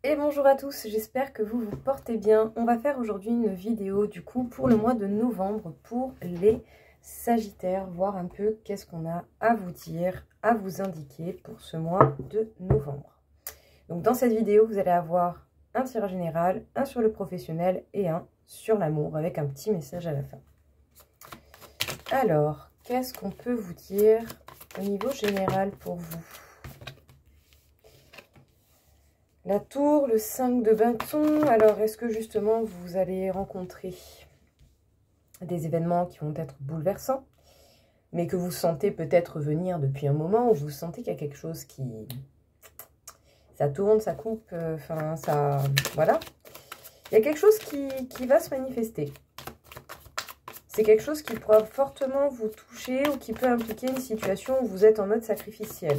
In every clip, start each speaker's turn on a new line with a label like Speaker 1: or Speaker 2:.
Speaker 1: Et bonjour à tous, j'espère que vous vous portez bien. On va faire aujourd'hui une vidéo du coup pour le mois de novembre pour les Sagittaires, voir un peu qu'est-ce qu'on a à vous dire, à vous indiquer pour ce mois de novembre. Donc dans cette vidéo, vous allez avoir un tirage général, un sur le professionnel et un sur l'amour avec un petit message à la fin. Alors, qu'est-ce qu'on peut vous dire au niveau général pour vous ? La tour, le 5 de bâton. Alors, est-ce que justement vous allez rencontrer des événements qui vont être bouleversants, mais que vous sentez peut-être venir depuis un moment, ou vous sentez qu'il y a quelque chose qui... ça tourne, ça coupe, enfin, ça... Voilà. Il y a quelque chose qui va se manifester. C'est quelque chose qui pourra fortement vous toucher ou qui peut impliquer une situation où vous êtes en mode sacrificiel.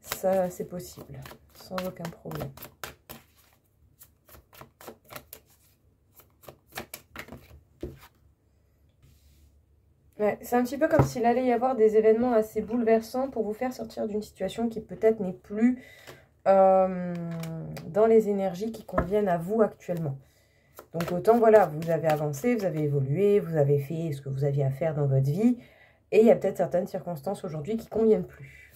Speaker 1: Ça, c'est possible, sans aucun problème. Ouais, c'est un petit peu comme s'il allait y avoir des événements assez bouleversants pour vous faire sortir d'une situation qui peut-être n'est plus dans les énergies qui conviennent à vous actuellement. Donc autant, voilà, vous avez avancé, vous avez évolué, vous avez fait ce que vous aviez à faire dans votre vie. Et il y a peut-être certaines circonstances aujourd'hui qui ne conviennent plus.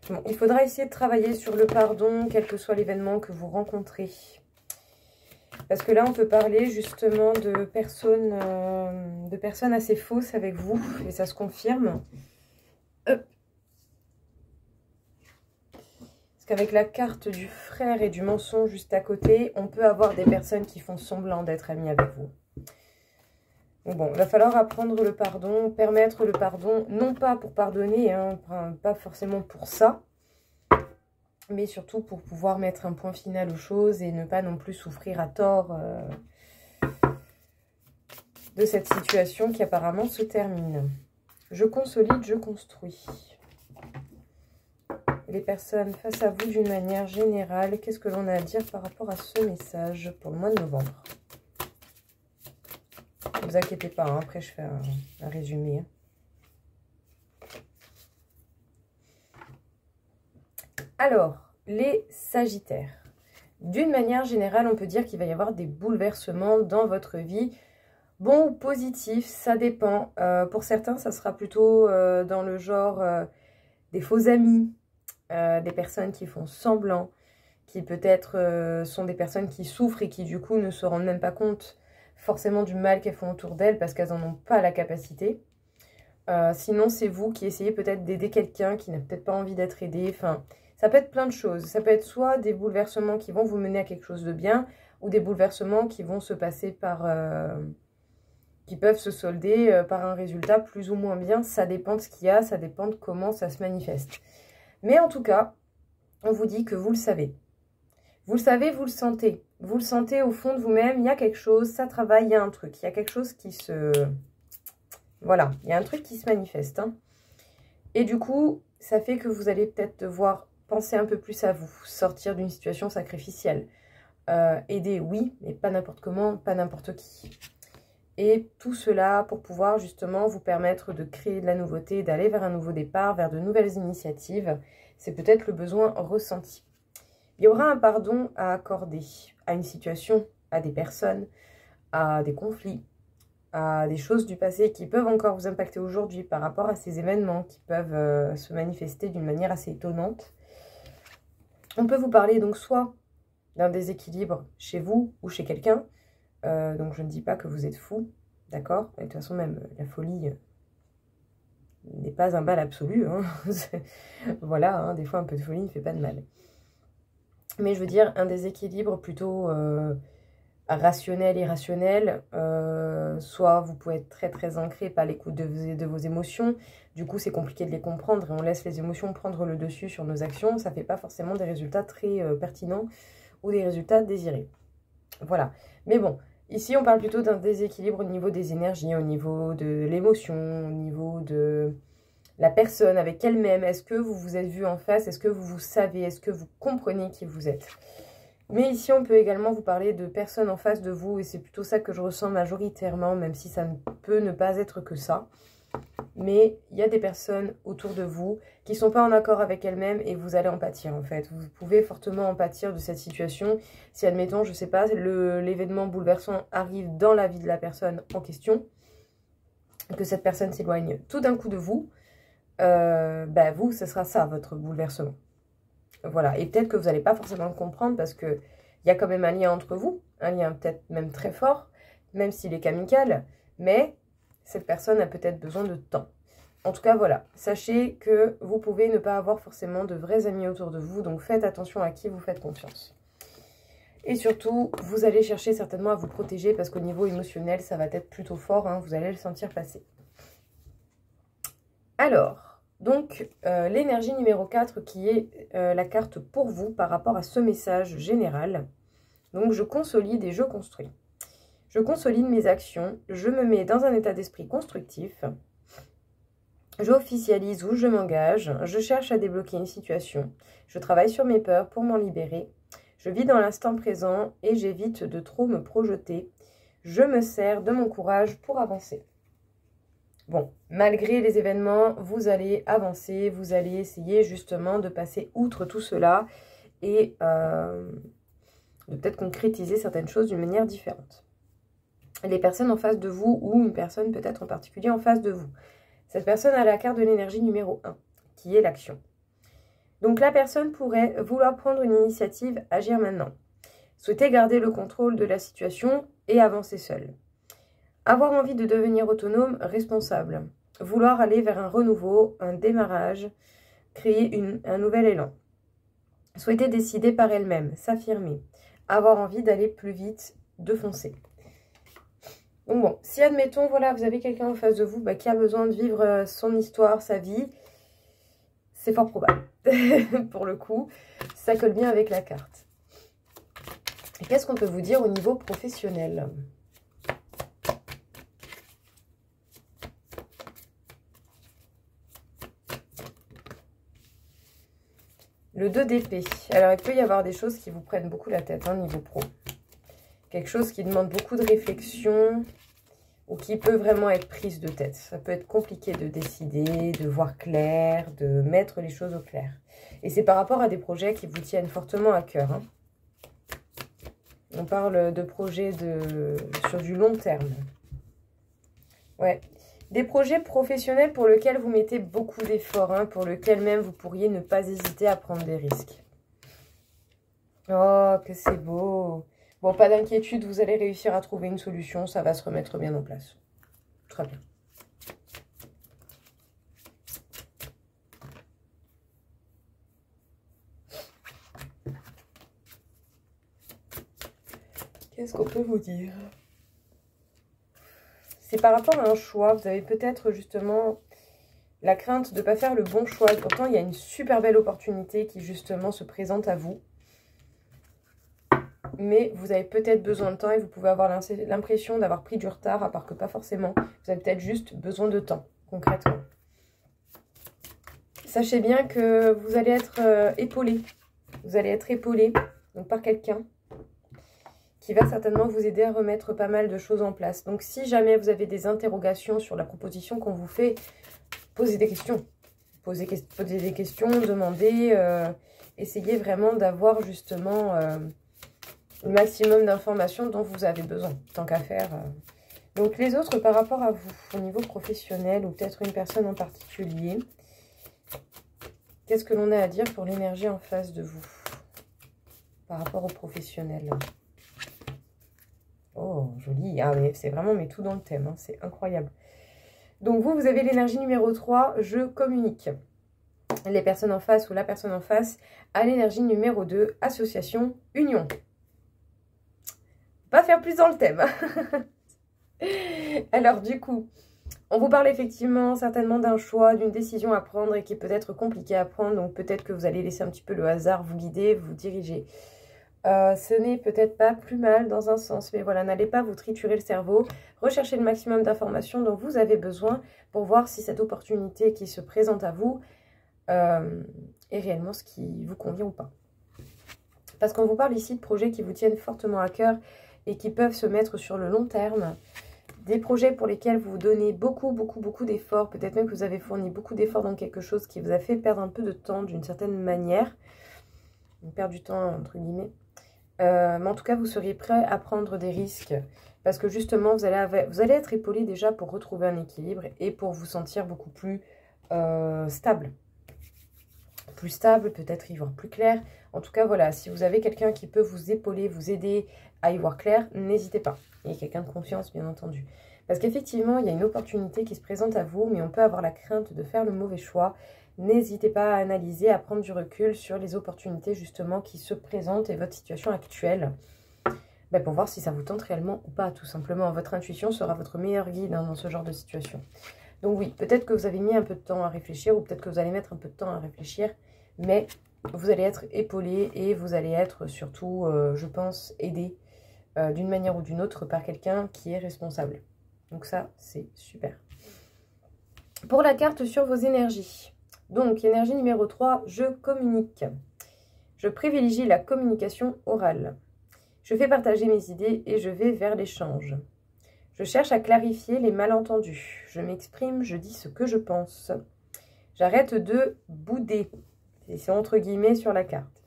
Speaker 1: Bon, il faudra essayer de travailler sur le pardon, quel que soit l'événement que vous rencontrez. Parce que là, on peut parler justement de personnes assez fausses avec vous. Et ça se confirme. Parce qu'avec la carte du frère et du mensonge juste à côté, on peut avoir des personnes qui font semblant d'être amies avec vous. Donc bon, il va falloir apprendre le pardon, permettre le pardon, non pas pour pardonner, hein, pas forcément pour ça, mais surtout pour pouvoir mettre un point final aux choses et ne pas non plus souffrir à tort de cette situation qui apparemment se termine. Je consolide, je construis. Les personnes face à vous d'une manière générale, qu'est-ce que l'on a à dire par rapport à ce message pour le mois de novembre? Ne vous inquiétez pas, hein, après je fais un résumé. Alors, les Sagittaires. D'une manière générale, on peut dire qu'il va y avoir des bouleversements dans votre vie. Bon ou positif, ça dépend. Pour certains, ça sera plutôt dans le genre des faux amis, des personnes qui font semblant, qui peut-être sont des personnes qui souffrent et qui du coup ne se rendent même pas compte forcément du mal qu'elles font autour d'elles parce qu'elles n'en ont pas la capacité. Sinon, c'est vous qui essayez peut-être d'aider quelqu'un qui n'a peut-être pas envie d'être aidé. Enfin, ça peut être plein de choses. Ça peut être soit des bouleversements qui vont vous mener à quelque chose de bien ou des bouleversements qui vont se passer par... qui peuvent se solder par un résultat plus ou moins bien. Ça dépend de ce qu'il y a, ça dépend de comment ça se manifeste. Mais en tout cas, on vous dit que vous le savez. Vous le savez, vous le sentez. Vous le sentez au fond de vous-même, il y a quelque chose, ça travaille, il y a un truc. Il y a quelque chose qui se... Voilà, il y a un truc qui se manifeste. Hein. Et du coup, ça fait que vous allez peut-être devoir penser un peu plus à vous, sortir d'une situation sacrificielle. Aider, oui, mais pas n'importe comment, pas n'importe qui. Et tout cela pour pouvoir justement vous permettre de créer de la nouveauté, d'aller vers un nouveau départ, vers de nouvelles initiatives. C'est peut-être le besoin ressenti. Il y aura un pardon à accorder à une situation, à des personnes, à des conflits, à des choses du passé qui peuvent encore vous impacter aujourd'hui par rapport à ces événements qui peuvent se manifester d'une manière assez étonnante. On peut vous parler donc soit d'un déséquilibre chez vous ou chez quelqu'un. Donc je ne dis pas que vous êtes fou, d'accord? De toute façon, même la folie n'est pas un mal absolu. Hein. Voilà, hein, des fois un peu de folie ne fait pas de mal. Mais je veux dire un déséquilibre plutôt rationnel, irrationnel. Soit vous pouvez être très très ancré par l'écoute de vos émotions. Du coup, c'est compliqué de les comprendre et on laisse les émotions prendre le dessus sur nos actions. Ça ne fait pas forcément des résultats très pertinents ou des résultats désirés. Voilà. Mais bon, ici, on parle plutôt d'un déséquilibre au niveau des énergies, au niveau de l'émotion, au niveau de la personne avec elle-même. Est-ce que vous vous êtes vu en face? Est-ce que vous vous savez? Est-ce que vous comprenez qui vous êtes? Mais ici, on peut également vous parler de personnes en face de vous. Et c'est plutôt ça que je ressens majoritairement, même si ça ne peut ne pas être que ça. Mais il y a des personnes autour de vous qui ne sont pas en accord avec elles-mêmes et vous allez en pâtir en fait. Vous pouvez fortement en pâtir de cette situation. Si admettons, je ne sais pas, l'événement bouleversant arrive dans la vie de la personne en question, que cette personne s'éloigne tout d'un coup de vous, vous, ce sera ça votre bouleversement. Voilà, et peut-être que vous n'allez pas forcément le comprendre parce qu'il y a quand même un lien entre vous, un lien peut-être même très fort, même s'il est qu'amical, mais cette personne a peut-être besoin de temps. En tout cas, voilà, sachez que vous pouvez ne pas avoir forcément de vrais amis autour de vous, donc faites attention à qui vous faites confiance. Et surtout, vous allez chercher certainement à vous protéger parce qu'au niveau émotionnel, ça va être plutôt fort, hein, vous allez le sentir passer. Alors, donc, l'énergie numéro 4 qui est la carte pour vous par rapport à ce message général. Donc, je consolide et je construis. Je consolide mes actions, je me mets dans un état d'esprit constructif, j'officialise où je m'engage, je cherche à débloquer une situation, je travaille sur mes peurs pour m'en libérer, je vis dans l'instant présent et j'évite de trop me projeter, je me sers de mon courage pour avancer. Bon, malgré les événements, vous allez avancer, vous allez essayer justement de passer outre tout cela et de peut-être concrétiser certaines choses d'une manière différente. Les personnes en face de vous ou une personne peut-être en particulier en face de vous. Cette personne a la carte de l'énergie numéro 1, qui est l'action. Donc la personne pourrait vouloir prendre une initiative, agir maintenant. Souhaiter garder le contrôle de la situation et avancer seule. Avoir envie de devenir autonome, responsable. Vouloir aller vers un renouveau, un démarrage, créer un nouvel élan. Souhaiter décider par elle-même, s'affirmer. Avoir envie d'aller plus vite, de foncer. Donc bon, si admettons, voilà, vous avez quelqu'un en face de vous qui a besoin de vivre son histoire, sa vie, c'est fort probable. Pour le coup, ça colle bien avec la carte. Et qu'est-ce qu'on peut vous dire au niveau professionnel ? Le 2 d'épée. Alors, il peut y avoir des choses qui vous prennent beaucoup la tête, niveau pro. Quelque chose qui demande beaucoup de réflexion ou qui peut vraiment être prise de tête. Ça peut être compliqué de décider, de voir clair, de mettre les choses au clair. Et c'est par rapport à des projets qui vous tiennent fortement à cœur. Hein. On parle de projets sur du long terme. Ouais. Des projets professionnels pour lesquels vous mettez beaucoup d'efforts, pour lesquels même vous pourriez ne pas hésiter à prendre des risques. Oh, que c'est beau! Bon, pas d'inquiétude, vous allez réussir à trouver une solution, ça va se remettre bien en place. Très bien. Qu'est-ce qu'on peut vous dire? C'est par rapport à un choix, vous avez peut-être justement la crainte de ne pas faire le bon choix. Pourtant, il y a une super belle opportunité qui justement se présente à vous. Mais vous avez peut-être besoin de temps et vous pouvez avoir l'impression d'avoir pris du retard, à part que pas forcément. Vous avez peut-être juste besoin de temps, concrètement. Sachez bien que vous allez être épaulé. Vous allez être épaulé donc par quelqu'un qui va certainement vous aider à remettre pas mal de choses en place. Donc si jamais vous avez des interrogations sur la proposition qu'on vous fait, posez des questions. Posez des questions, demandez, essayez vraiment d'avoir justement le maximum d'informations dont vous avez besoin, tant qu'à faire. Donc les autres par rapport à vous, au niveau professionnel ou peut-être une personne en particulier, qu'est-ce que l'on a à dire pour l'énergie en face de vous par rapport au professionnel? Oh, joli. Ah, mais c'est vraiment tout dans le thème. C'est incroyable. Donc, vous avez l'énergie numéro 3, je communique. Les personnes en face ou la personne en face a l'énergie numéro 2, association, union. Pas faire plus dans le thème. Alors, du coup, on vous parle effectivement certainement d'un choix, d'une décision à prendre et qui est peut-être compliqué à prendre. Donc, peut-être que vous allez laisser un petit peu le hasard vous guider, vous diriger. Ce n'est peut-être pas plus mal dans un sens, mais voilà, n'allez pas vous triturer le cerveau. Recherchez le maximum d'informations dont vous avez besoin pour voir si cette opportunité qui se présente à vous est réellement ce qui vous convient ou pas. Parce qu'on vous parle ici de projets qui vous tiennent fortement à cœur et qui peuvent se mettre sur le long terme. des projets pour lesquels vous donnez beaucoup d'efforts. Peut-être même que vous avez fourni beaucoup d'efforts dans quelque chose qui vous a fait perdre un peu de temps d'une certaine manière. On perd du temps, entre guillemets. Mais en tout cas, vous seriez prêt à prendre des risques. Parce que justement, vous allez être épaulé déjà pour retrouver un équilibre et pour vous sentir beaucoup plus stable. Plus stable, peut-être y voir plus clair. En tout cas, voilà, si vous avez quelqu'un qui peut vous épauler, vous aider à y voir clair, n'hésitez pas. Et quelqu'un de confiance, bien entendu. Parce qu'effectivement, il y a une opportunité qui se présente à vous, mais on peut avoir la crainte de faire le mauvais choix. N'hésitez pas à analyser, à prendre du recul sur les opportunités justement qui se présentent et votre situation actuelle. Ben, pour voir si ça vous tente réellement ou pas, tout simplement. Votre intuition sera votre meilleur guide dans ce genre de situation. Donc oui, peut-être que vous avez mis un peu de temps à réfléchir ou peut-être que vous allez mettre un peu de temps à réfléchir, mais vous allez être épaulé et vous allez être surtout, je pense, aidé d'une manière ou d'une autre par quelqu'un qui est responsable. Donc ça, c'est super. Pour la carte sur vos énergies. Donc, énergie numéro 3, je communique. Je privilégie la communication orale. Je fais partager mes idées et je vais vers l'échange. Je cherche à clarifier les malentendus. Je m'exprime, je dis ce que je pense. J'arrête de bouder. C'est entre guillemets sur la carte.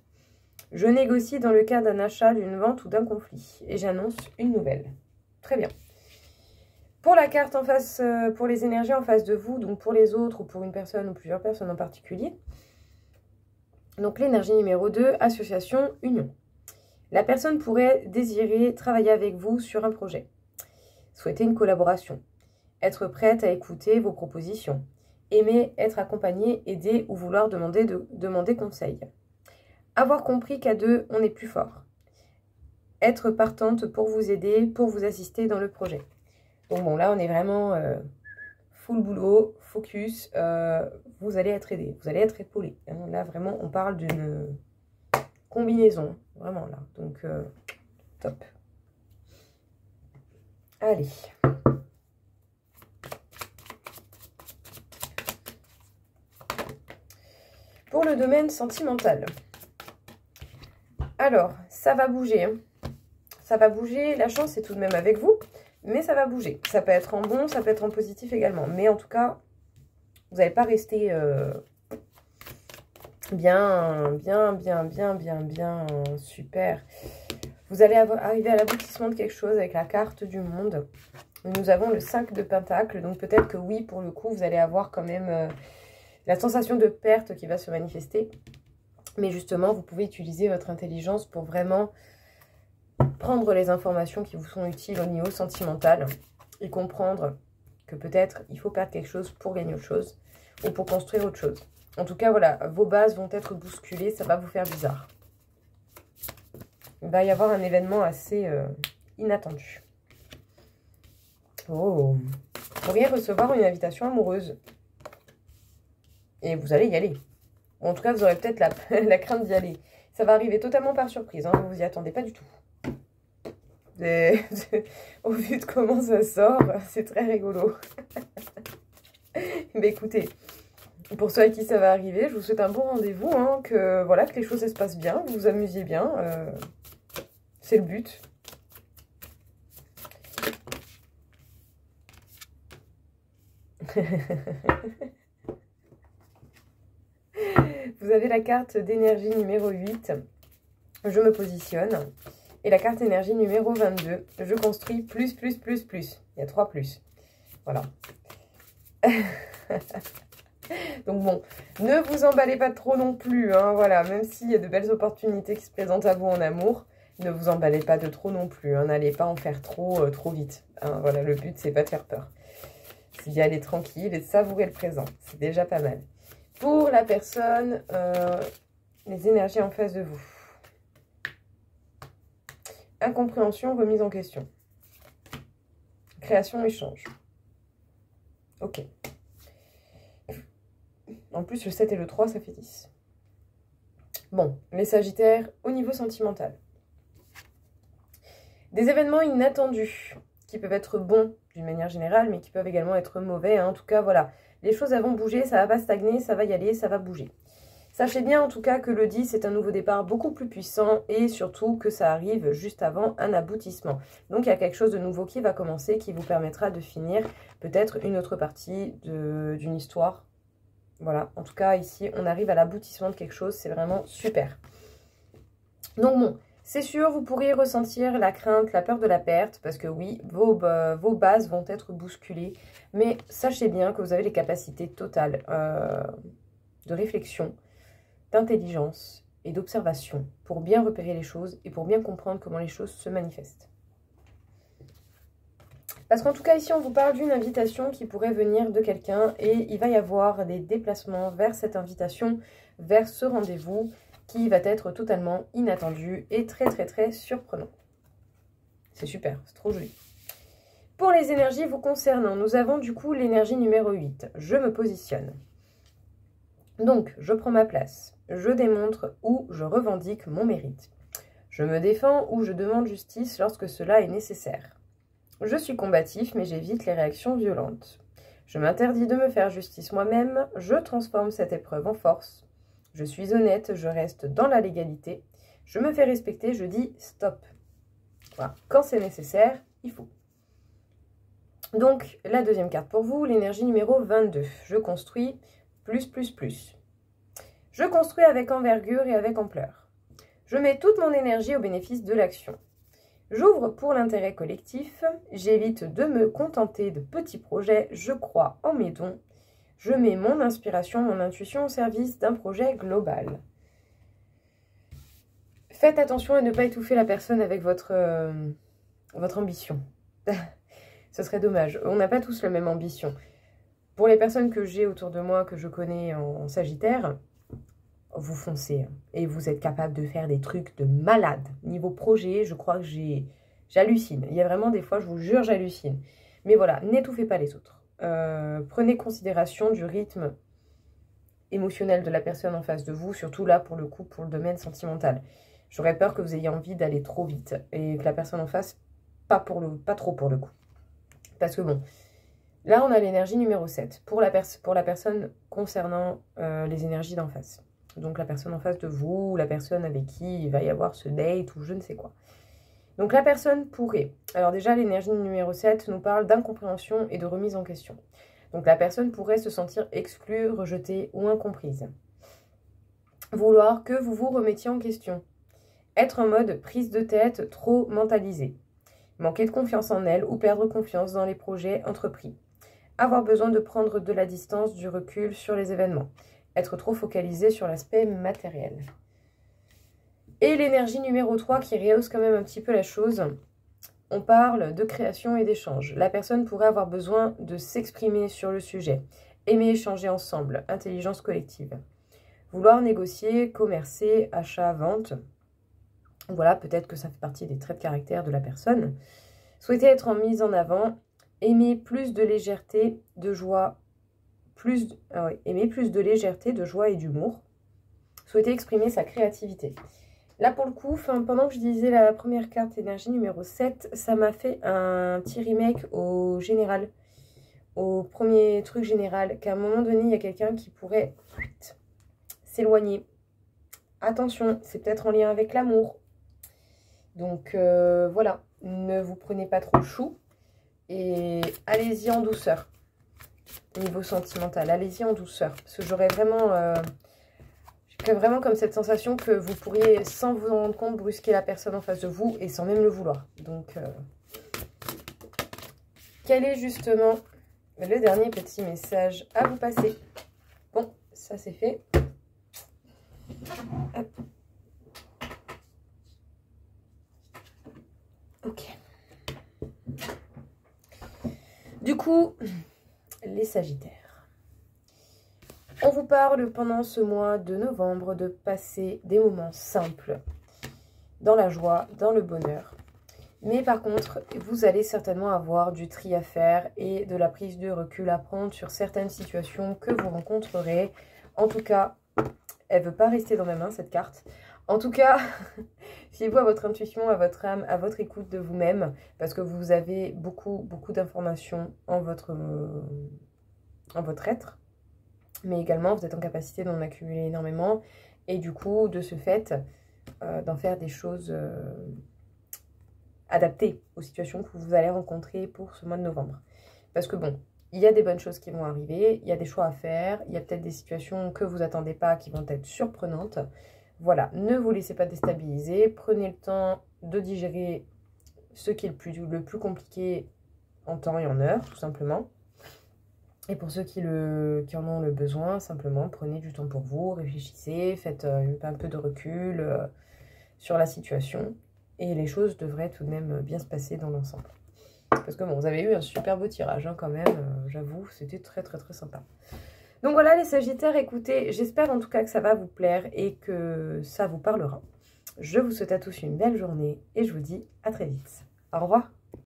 Speaker 1: Je négocie dans le cas d'un achat, d'une vente ou d'un conflit. Et j'annonce une nouvelle. Très bien. Pour la carte en face, pour les énergies en face de vous, donc pour les autres ou pour une personne ou plusieurs personnes en particulier. Donc l'énergie numéro 2, association, union. La personne pourrait désirer travailler avec vous sur un projet. Souhaiter une collaboration. Être prête à écouter vos propositions. Aimer être accompagné, aider ou vouloir demander conseil. Avoir compris qu'à deux, on est plus fort. Être partante pour vous aider, pour vous assister dans le projet. Donc bon, là, on est vraiment full boulot, focus. Vous allez être aidé, vous allez être épaulé. Là, vraiment, on parle d'une combinaison. Vraiment, là. Donc, top. Allez. Pour le domaine sentimental. Alors, ça va bouger. Hein. Ça va bouger. La chance est tout de même avec vous. Mais ça va bouger. Ça peut être en bon, ça peut être en positif également. Mais en tout cas, vous n'allez pas rester bien, super. Vous allez arriver à l'aboutissement de quelque chose avec la carte du monde. Nous avons le 5 de Pentacle. Donc peut-être que oui, pour le coup, vous allez avoir quand même la sensation de perte qui va se manifester. Mais justement, vous pouvez utiliser votre intelligence pour vraiment prendre les informations qui vous sont utiles au niveau sentimental et comprendre que peut-être il faut perdre quelque chose pour gagner autre chose ou pour construire autre chose. En tout cas, voilà, vos bases vont être bousculées, ça va vous faire bizarre. Il va y avoir un événement assez inattendu. Oh, vous pourriez recevoir une invitation amoureuse. Et vous allez y aller. Ou en tout cas, vous aurez peut-être la crainte d'y aller. Ça va arriver totalement par surprise, hein, vous vous y attendez pas du tout. Au vu de comment ça sort, c'est très rigolo. Mais écoutez, pour ceux à qui ça va arriver, je vous souhaite un bon rendez-vous, hein, que les choses se passent bien, vous vous amusiez bien, c'est le but. Vous avez la carte d'énergie numéro 8, je me positionne. Et la carte énergie numéro 22, je construis plus. Il y a 3 plus. Voilà. Donc bon, ne vous emballez pas trop non plus. Hein, voilà, même s'il y a de belles opportunités qui se présentent à vous en amour, ne vous emballez pas de trop non plus. Hein, n'allez pas en faire trop vite. Hein, voilà, le but, c'est pas de faire peur. C'est d'y aller tranquille et de savourer le présent. C'est déjà pas mal. Pour la personne, les énergies en face de vous. Incompréhension, remise en question. Création, échange. Ok. En plus, le 7 et le 3, ça fait 10. Bon, les Sagittaires, au niveau sentimental. Des événements inattendus, qui peuvent être bons d'une manière générale, mais qui peuvent également être mauvais. Hein. En tout cas, voilà. Les choses vont bouger, ça va pas stagner, ça va y aller, ça va bouger. Sachez bien en tout cas que le 10 est un nouveau départ beaucoup plus puissant et surtout que ça arrive juste avant un aboutissement. Donc il y a quelque chose de nouveau qui va commencer, qui vous permettra de finir peut-être une autre partie d'une histoire. Voilà, en tout cas ici on arrive à l'aboutissement de quelque chose, c'est vraiment super. Donc bon, c'est sûr, vous pourriez ressentir la crainte, la peur de la perte, parce que oui, vos bases vont être bousculées. Mais sachez bien que vous avez les capacités totales de réflexion, d'intelligence et d'observation pour bien repérer les choses et pour bien comprendre comment les choses se manifestent. Parce qu'en tout cas, ici, on vous parle d'une invitation qui pourrait venir de quelqu'un et il va y avoir des déplacements vers cette invitation, vers ce rendez-vous qui va être totalement inattendu et très très très surprenant. C'est super, c'est trop joli. Pour les énergies vous concernant, nous avons du coup l'énergie numéro 8. Je me positionne. Donc, je prends ma place. Je démontre ou je revendique mon mérite. Je me défends ou je demande justice lorsque cela est nécessaire. Je suis combatif, mais j'évite les réactions violentes. Je m'interdis de me faire justice moi-même. Je transforme cette épreuve en force. Je suis honnête, je reste dans la légalité. Je me fais respecter, je dis stop. Voilà. Quand c'est nécessaire, il faut. Donc, la deuxième carte pour vous, l'énergie numéro 22. Je construis plus. Je construis avec envergure et avec ampleur. Je mets toute mon énergie au bénéfice de l'action. J'ouvre pour l'intérêt collectif. J'évite de me contenter de petits projets. Je crois en mes dons. Je mets mon inspiration, mon intuition au service d'un projet global. Faites attention à ne pas étouffer la personne avec votre ambition. Ce serait dommage. On n'a pas tous la même ambition. Pour les personnes que j'ai autour de moi, que je connais en Sagittaire, vous foncez. Et vous êtes capable de faire des trucs de malade. Niveau projet, je crois que j'hallucine. Il y a vraiment des fois, je vous jure, j'hallucine. Mais voilà, n'étouffez pas les autres. Prenez considération du rythme émotionnel de la personne en face de vous, surtout là pour le coup, pour le domaine sentimental. J'aurais peur que vous ayez envie d'aller trop vite et que la personne en face, pas trop pour le coup. Parce que bon, là on a l'énergie numéro 7 pour la personne concernant les énergies d'en face. Donc la personne en face de vous, ou la personne avec qui il va y avoir ce date ou je ne sais quoi. Donc la personne pourrait, alors déjà l'énergie numéro 7 nous parle d'incompréhension et de remise en question. Donc la personne pourrait se sentir exclue, rejetée ou incomprise. Vouloir que vous vous remettiez en question. Être en mode prise de tête trop mentalisée. Manquer de confiance en elle ou perdre confiance dans les projets entrepris. Avoir besoin de prendre de la distance, du recul sur les événements. Être trop focalisé sur l'aspect matériel. Et l'énergie numéro 3 qui rehausse quand même un petit peu la chose. On parle de création et d'échange. La personne pourrait avoir besoin de s'exprimer sur le sujet. Aimer échanger ensemble. Intelligence collective. Vouloir négocier, commercer, achat, vente. Voilà, peut-être que ça fait partie des traits de caractère de la personne. Souhaiter être en mise en avant. Aimer plus de légèreté, de joie. Aimer plus de légèreté, de joie et d'humour. Souhaiter exprimer sa créativité. Là, pour le coup, pendant que je disais la première carte énergie numéro 7, ça m'a fait un petit remake au général, au premier truc général, qu'à un moment donné, il y a quelqu'un qui pourrait s'éloigner. Attention, c'est peut-être en lien avec l'amour. Donc, voilà, ne vous prenez pas trop le chou et allez-y en douceur. Niveau sentimental, allez-y en douceur. Parce que j'aurais vraiment... vraiment comme cette sensation que vous pourriez, sans vous en rendre compte, brusquer la personne en face de vous et sans même le vouloir. Donc, quel est justement le dernier petit message à vous passer? Bon, ça c'est fait. Hop. Ok. Du coup, les Sagittaires. On vous parle pendant ce mois de novembre de passer des moments simples, dans la joie, dans le bonheur. Mais par contre, vous allez certainement avoir du tri à faire et de la prise de recul à prendre sur certaines situations que vous rencontrerez. En tout cas, elle ne veut pas rester dans mes mains cette carte. En tout cas, fiez-vous à votre intuition, à votre âme, à votre écoute de vous-même, parce que vous avez beaucoup d'informations en votre être. mais également vous êtes en capacité d'en accumuler énormément et du coup, de ce fait, d'en faire des choses adaptées aux situations que vous allez rencontrer pour ce mois de novembre. Parce que bon, il y a des bonnes choses qui vont arriver, il y a des choix à faire, il y a peut-être des situations que vous n'attendez pas qui vont être surprenantes. Voilà, ne vous laissez pas déstabiliser, prenez le temps de digérer ce qui est le plus compliqué en temps et en heure, tout simplement. Et pour ceux qui en ont le besoin, simplement prenez du temps pour vous, réfléchissez, faites un peu de recul sur la situation. Et les choses devraient tout de même bien se passer dans l'ensemble. Parce que bon, vous avez eu un super beau tirage hein, quand même, j'avoue, c'était très sympa. Donc voilà les Sagittaires, écoutez, j'espère en tout cas que ça va vous plaire et que ça vous parlera. Je vous souhaite à tous une belle journée et je vous dis à très vite. Au revoir.